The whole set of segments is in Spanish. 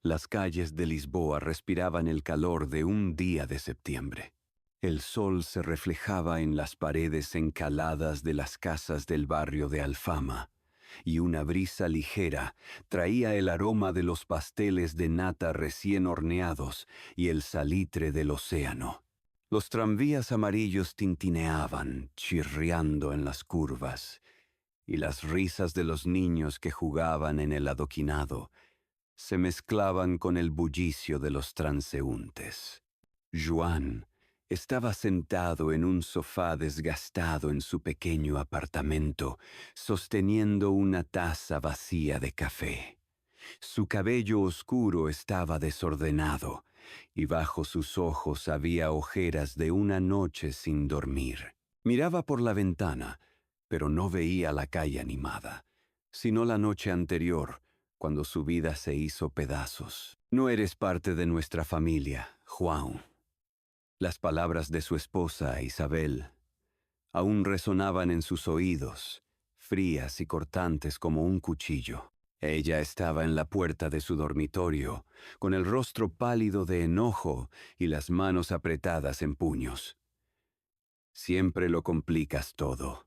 Las calles de Lisboa respiraban el calor de un día de septiembre. El sol se reflejaba en las paredes encaladas de las casas del barrio de Alfama, y una brisa ligera traía el aroma de los pasteles de nata recién horneados y el salitre del océano. Los tranvías amarillos tintineaban, chirriando en las curvas, y las risas de los niños que jugaban en el adoquinado se mezclaban con el bullicio de los transeúntes. Joan estaba sentado en un sofá desgastado en su pequeño apartamento, sosteniendo una taza vacía de café. Su cabello oscuro estaba desordenado, y bajo sus ojos había ojeras de una noche sin dormir. Miraba por la ventana, pero no veía la calle animada, sino la noche anterior, cuando su vida se hizo pedazos. No eres parte de nuestra familia, João. Las palabras de su esposa, Isabel, aún resonaban en sus oídos, frías y cortantes como un cuchillo. Ella estaba en la puerta de su dormitorio, con el rostro pálido de enojo y las manos apretadas en puños. Siempre lo complicas todo.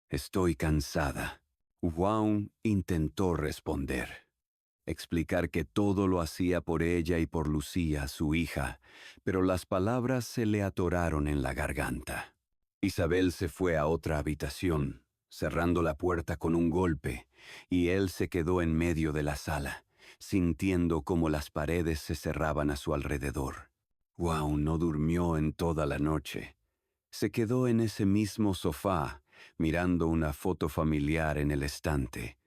Estoy cansada. João intentó responder, explicar que todo lo hacía por ella y por Lucía, su hija, pero las palabras se le atoraron en la garganta. Isabel se fue a otra habitación, cerrando la puerta con un golpe, y él se quedó en medio de la sala, sintiendo cómo las paredes se cerraban a su alrededor. João no durmió en toda la noche. Se quedó en ese mismo sofá, mirando una foto familiar en el estante.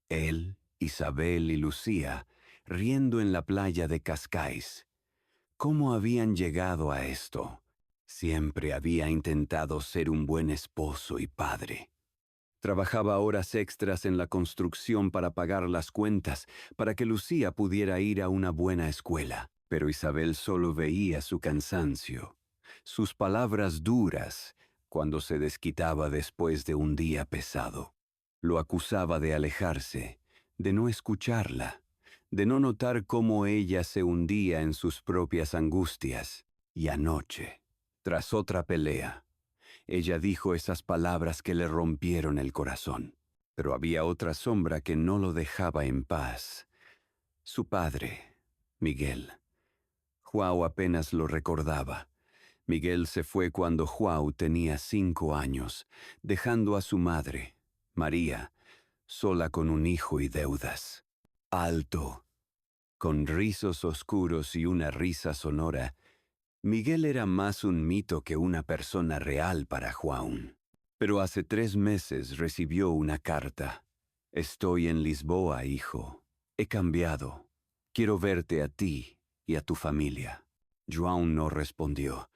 Él, Isabel y Lucía, riendo en la playa de Cascais. ¿Cómo habían llegado a esto? Siempre había intentado ser un buen esposo y padre. Trabajaba horas extras en la construcción para pagar las cuentas, para que Lucía pudiera ir a una buena escuela. Pero Isabel solo veía su cansancio, sus palabras duras, cuando se desquitaba después de un día pesado. Lo acusaba de alejarse, de no escucharla, de no notar cómo ella se hundía en sus propias angustias. Y anoche, tras otra pelea, ella dijo esas palabras que le rompieron el corazón. Pero había otra sombra que no lo dejaba en paz. Su padre, Miguel. João apenas lo recordaba. Miguel se fue cuando João tenía 5 años, dejando a su madre, María, sola con un hijo y deudas. Alto, con rizos oscuros y una risa sonora, Miguel era más un mito que una persona real para João. Pero hace 3 meses recibió una carta. Estoy en Lisboa, hijo. He cambiado. Quiero verte a ti y a tu familia. João no respondió,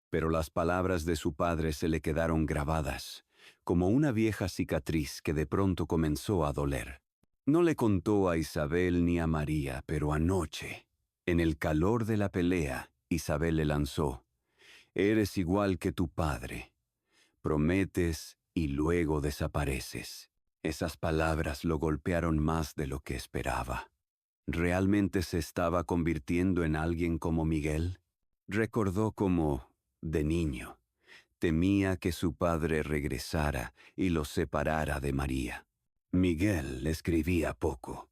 pero las palabras de su padre se le quedaron grabadas, como una vieja cicatriz que de pronto comenzó a doler. No le contó a Isabel ni a María, pero anoche, en el calor de la pelea, Isabel le lanzó: «Eres igual que tu padre. Prometes y luego desapareces». Esas palabras lo golpearon más de lo que esperaba. ¿Realmente se estaba convirtiendo en alguien como Miguel? Recordó cómo, de niño, temía que su padre regresara y lo separara de María. Miguel escribía poco,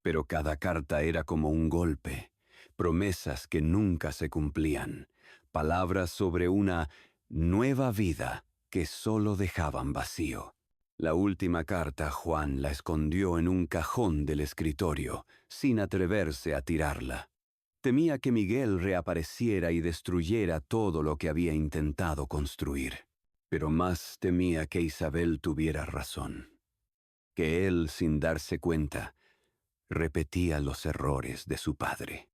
pero cada carta era como un golpe, promesas que nunca se cumplían, palabras sobre una nueva vida que solo dejaban vacío. La última carta Juan la escondió en un cajón del escritorio, sin atreverse a tirarla. Temía que Miguel reapareciera y destruyera todo lo que había intentado construir. Pero más temía que Isabel tuviera razón, que él, sin darse cuenta, repetía los errores de su padre.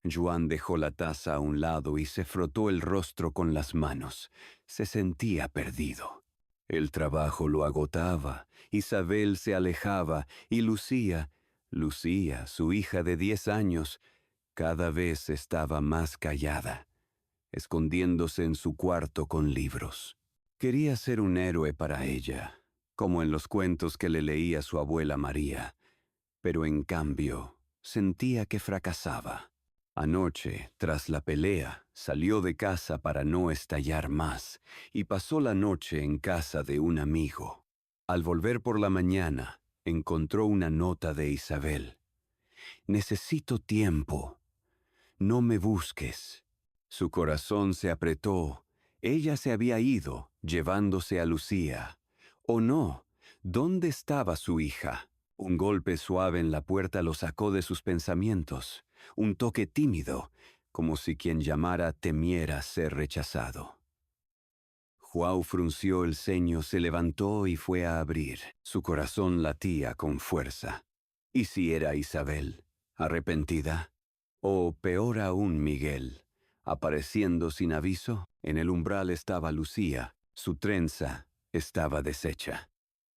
Joan dejó la taza a un lado y se frotó el rostro con las manos. Se sentía perdido. El trabajo lo agotaba, Isabel se alejaba y Lucía, su hija de 10 años, cada vez estaba más callada, escondiéndose en su cuarto con libros. Quería ser un héroe para ella, como en los cuentos que le leía su abuela María, pero en cambio sentía que fracasaba. Anoche, tras la pelea, salió de casa para no estallar más y pasó la noche en casa de un amigo. Al volver por la mañana, encontró una nota de Isabel. Necesito tiempo. No me busques. Su corazón se apretó. Ella se había ido, llevándose a Lucía. ¿O no? ¿Dónde estaba su hija? Un golpe suave en la puerta lo sacó de sus pensamientos. Un toque tímido, como si quien llamara temiera ser rechazado. João frunció el ceño, se levantó y fue a abrir. Su corazón latía con fuerza. ¿Y si era Isabel, arrepentida? O peor aún, Miguel, apareciendo sin aviso? En el umbral estaba Lucía. Su trenza estaba deshecha.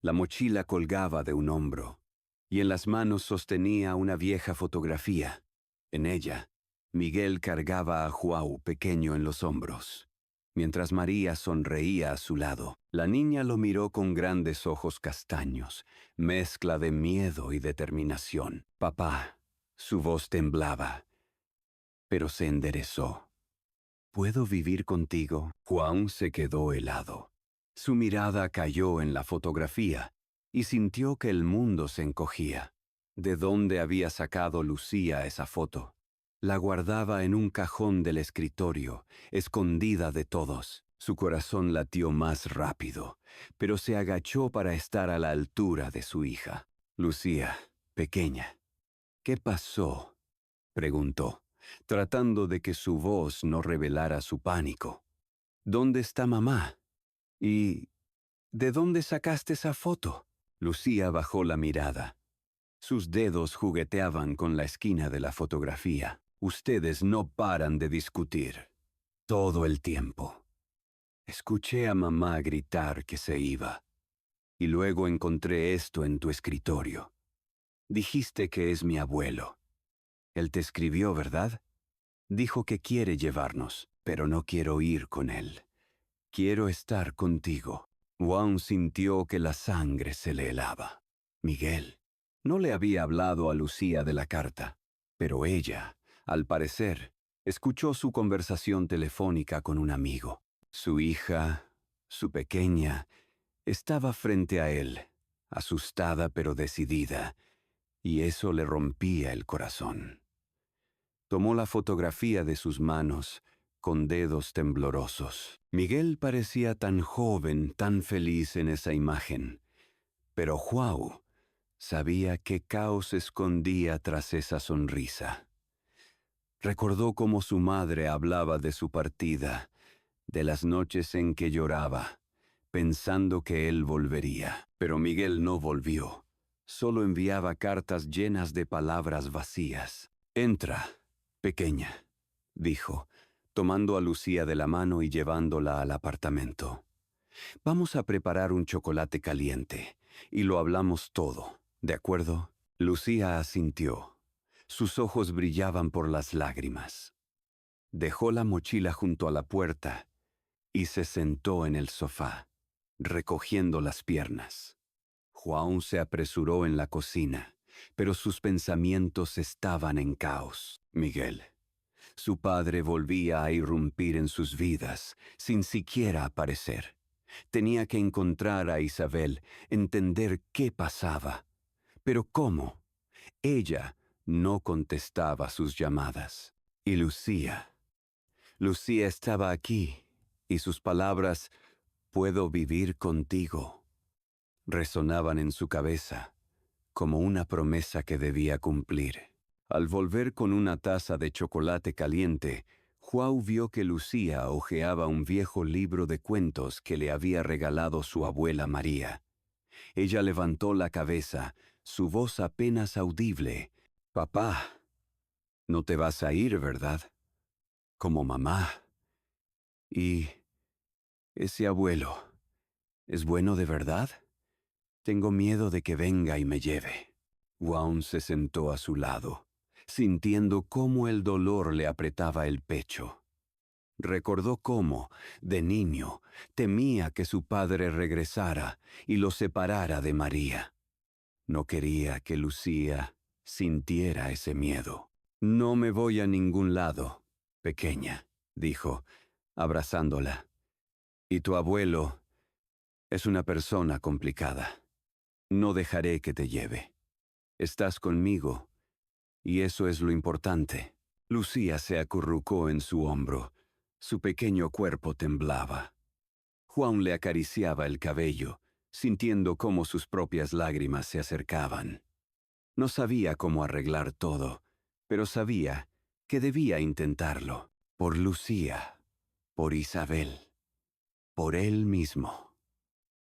La mochila colgaba de un hombro, y en las manos sostenía una vieja fotografía. En ella, Miguel cargaba a João pequeño en los hombros. Mientras María sonreía a su lado, la niña lo miró con grandes ojos castaños, mezcla de miedo y determinación. Papá, su voz temblaba, pero se enderezó. ¿Puedo vivir contigo? João se quedó helado. Su mirada cayó en la fotografía y sintió que el mundo se encogía. ¿De dónde había sacado Lucía esa foto? La guardaba en un cajón del escritorio, escondida de todos. Su corazón latió más rápido, pero se agachó para estar a la altura de su hija. Lucía, pequeña. ¿Qué pasó?, preguntó, tratando de que su voz no revelara su pánico. ¿Dónde está mamá? ¿Y de dónde sacaste esa foto? Lucía bajó la mirada. Sus dedos jugueteaban con la esquina de la fotografía. Ustedes no paran de discutir. Todo el tiempo. Escuché a mamá gritar que se iba. Y luego encontré esto en tu escritorio. Dijiste que es mi abuelo. Él te escribió, ¿verdad? Dijo que quiere llevarnos, pero no quiero ir con él. Quiero estar contigo. João sintió que la sangre se le helaba. Miguel no le había hablado a Lucía de la carta, pero ella, al parecer, escuchó su conversación telefónica con un amigo. Su hija, su pequeña, estaba frente a él, asustada pero decidida, y eso le rompía el corazón. Tomó la fotografía de sus manos, con dedos temblorosos. Miguel parecía tan joven, tan feliz en esa imagen, pero João sabía qué caos escondía tras esa sonrisa. Recordó cómo su madre hablaba de su partida, de las noches en que lloraba, pensando que él volvería. Pero Miguel no volvió. Solo enviaba cartas llenas de palabras vacías. «Entra, pequeña», dijo, tomando a Lucía de la mano y llevándola al apartamento. «Vamos a preparar un chocolate caliente y lo hablamos todo, ¿de acuerdo?» Lucía asintió. Sus ojos brillaban por las lágrimas. Dejó la mochila junto a la puerta y se sentó en el sofá, recogiendo las piernas. João se apresuró en la cocina, pero sus pensamientos estaban en caos. Miguel. Su padre volvía a irrumpir en sus vidas, sin siquiera aparecer. Tenía que encontrar a Isabel, entender qué pasaba. ¿Pero cómo? Ella no contestaba sus llamadas. Y Lucía. Lucía estaba aquí, y sus palabras, «Puedo vivir contigo», resonaban en su cabeza, como una promesa que debía cumplir. Al volver con una taza de chocolate caliente, João vio que Lucía hojeaba un viejo libro de cuentos que le había regalado su abuela María. Ella levantó la cabeza, su voz apenas audible. «Papá, no te vas a ir, ¿verdad? Como mamá. Y ese abuelo, ¿es bueno de verdad? Tengo miedo de que venga y me lleve». João se sentó a su lado, sintiendo cómo el dolor le apretaba el pecho. Recordó cómo, de niño, temía que su padre regresara y lo separara de María. No quería que Lucía sintiera ese miedo. «No me voy a ningún lado, pequeña», dijo, abrazándola. «Y tu abuelo es una persona complicada. No dejaré que te lleve. Estás conmigo, y eso es lo importante». Lucía se acurrucó en su hombro. Su pequeño cuerpo temblaba. Juan le acariciaba el cabello, sintiendo cómo sus propias lágrimas se acercaban. No sabía cómo arreglar todo, pero sabía que debía intentarlo. Por Lucía, por Isabel, por él mismo.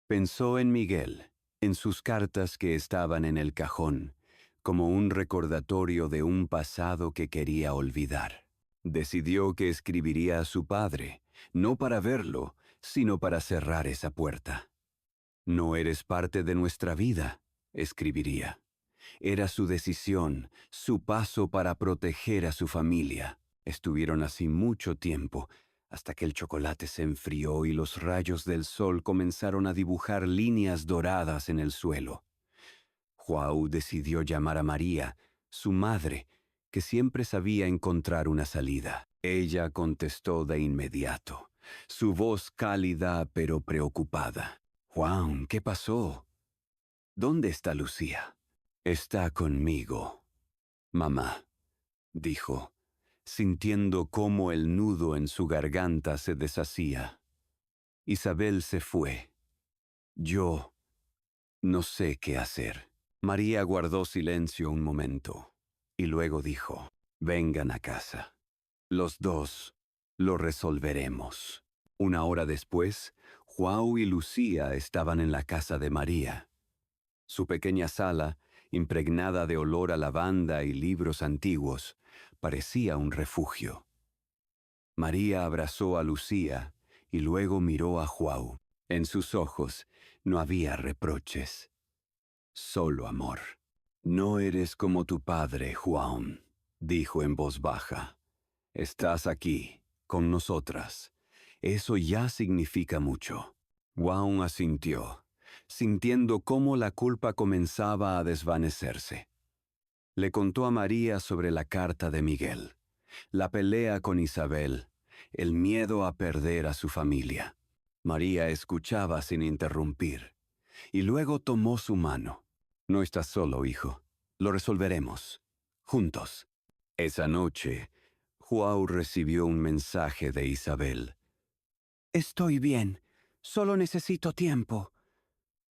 Pensó en Miguel, en sus cartas que estaban en el cajón, como un recordatorio de un pasado que quería olvidar. Decidió que escribiría a su padre, no para verlo, sino para cerrar esa puerta. «No eres parte de nuestra vida», escribiría. Era su decisión, su paso para proteger a su familia. Estuvieron así mucho tiempo, hasta que el chocolate se enfrió y los rayos del sol comenzaron a dibujar líneas doradas en el suelo. João decidió llamar a María, su madre, que siempre sabía encontrar una salida. Ella contestó de inmediato, su voz cálida pero preocupada. «Juan, ¿qué pasó? ¿Dónde está Lucía?» «Está conmigo, mamá», dijo, sintiendo cómo el nudo en su garganta se deshacía. Isabel se fue. Yo no sé qué hacer. María guardó silencio un momento y luego dijo, «Vengan a casa. Los dos lo resolveremos». Una hora después, João y Lucía estaban en la casa de María. Su pequeña sala, impregnada de olor a lavanda y libros antiguos, parecía un refugio. María abrazó a Lucía y luego miró a João. En sus ojos no había reproches, solo amor. «No eres como tu padre, João», dijo en voz baja. «Estás aquí, con nosotras. Eso ya significa mucho». João asintió, sintiendo cómo la culpa comenzaba a desvanecerse. Le contó a María sobre la carta de Miguel, la pelea con Isabel, el miedo a perder a su familia. María escuchaba sin interrumpir, y luego tomó su mano. «No estás solo, hijo. Lo resolveremos. Juntos». Esa noche, João recibió un mensaje de Isabel. «Estoy bien. Solo necesito tiempo.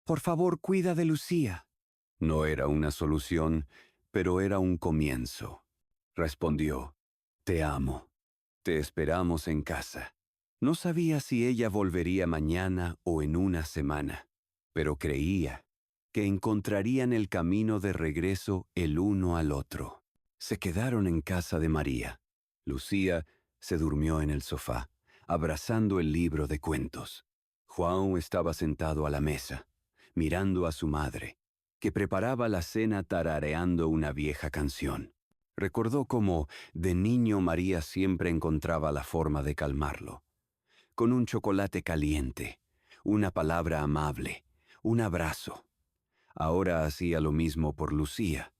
Por favor, cuida de Lucía». No era una solución, pero era un comienzo. Respondió, «Te amo. Te esperamos en casa». No sabía si ella volvería mañana o en una semana, pero creía que encontrarían el camino de regreso el uno al otro. Se quedaron en casa de María. Lucía se durmió en el sofá, abrazando el libro de cuentos. João estaba sentado a la mesa, mirando a su madre, que preparaba la cena tarareando una vieja canción. Recordó cómo, de niño, María siempre encontraba la forma de calmarlo. Con un chocolate caliente, una palabra amable, un abrazo. Ahora hacía lo mismo por Lucía,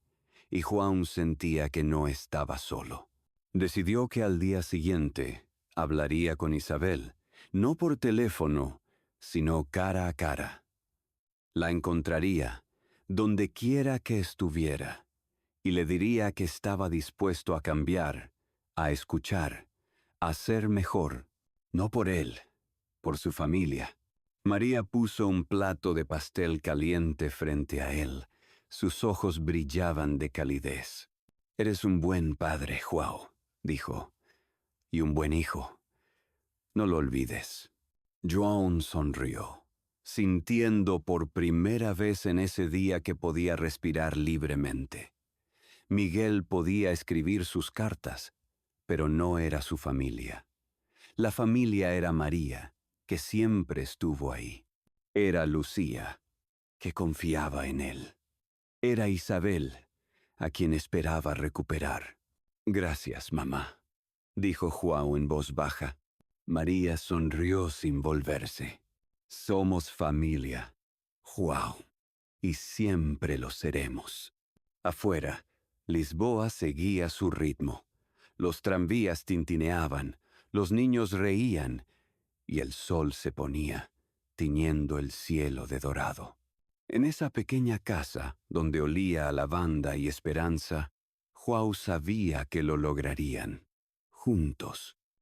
y João sentía que no estaba solo. Decidió que al día siguiente hablaría con Isabel, no por teléfono, sino cara a cara. La encontraría donde quiera que estuviera, y le diría que estaba dispuesto a cambiar, a escuchar, a ser mejor, no por él, por su familia. María puso un plato de pastel caliente frente a él. Sus ojos brillaban de calidez. «Eres un buen padre, João», dijo, «y un buen hijo. No lo olvides». João sonrió, sintiendo por primera vez en ese día que podía respirar libremente. Miguel podía escribir sus cartas, pero no era su familia. La familia era María, que siempre estuvo ahí. Era Lucía, que confiaba en él. Era Isabel, a quien esperaba recuperar. «Gracias, mamá», dijo João en voz baja. María sonrió sin volverse. «Somos familia, João, y siempre lo seremos». Afuera, Lisboa seguía su ritmo. Los tranvías tintineaban, los niños reían, y el sol se ponía, tiñendo el cielo de dorado. En esa pequeña casa, donde olía a lavanda y esperanza, João sabía que lo lograrían, juntos,